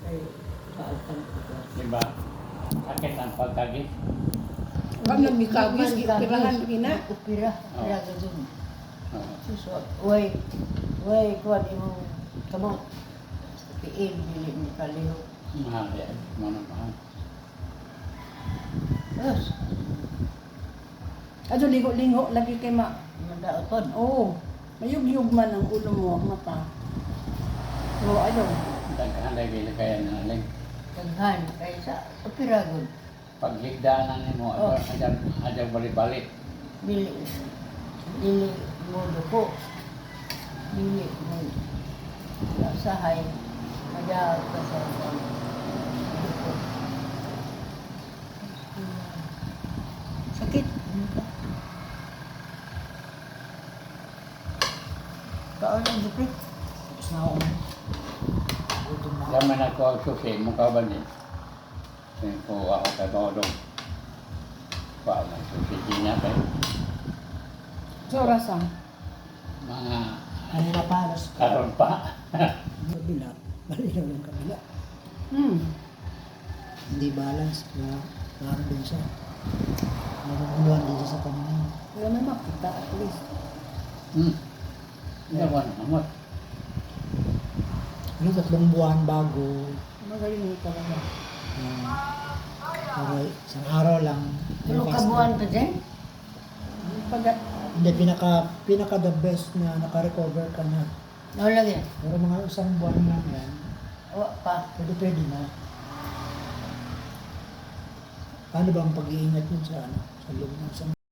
Ay, kaatan ko ka. Diba? Sakit ang pagkagis. Wag nagmikagis, pirahan gina. Upira, upira ka dun. Oo. Suso, way, kuwan imong kamot. Piil, dili mo kaliho. Mahal yan. Mahal. Tapos, Ato ligo-lingo lagi kay ma. mandaoton. Oo. Mayug-yug man ang ulo mo, ang mata. Oo, ano? Daghan lagi kaya na aling. Daghan, kaya sa upira gud. Paghigdaanan mo, Oh. adya balik-balik. Dili, dili mo duko. Dili mo sahay. Madaot ka sa duko. Sakit. Kaon ang duko. Tapos na ako. Gutom na ako. Laman ako ang susi, mukha ba ni? Kung ako kay Bodong. Paano ang susi niya ba? Sa orasang. Mga Kanina pa, alas karon pa. kabila. Malinaw ng kabila. Hindi balance. Kaya parang din siya. Naguguluhan din siya sa kanina. Pero may makita at least. Gawa na amot. Ano, 3 buwan bago. Magaling mo talaga. Pero isang araw lang. Pero kabuhan ka dyan? Pag Hindi, pinaka the best na naka-recover ka na. Naulagyan? Pero mga isang buwan lang yan, O pa. pwede na. Paano ba ang pag-iingat yun sa, sa loob ng isang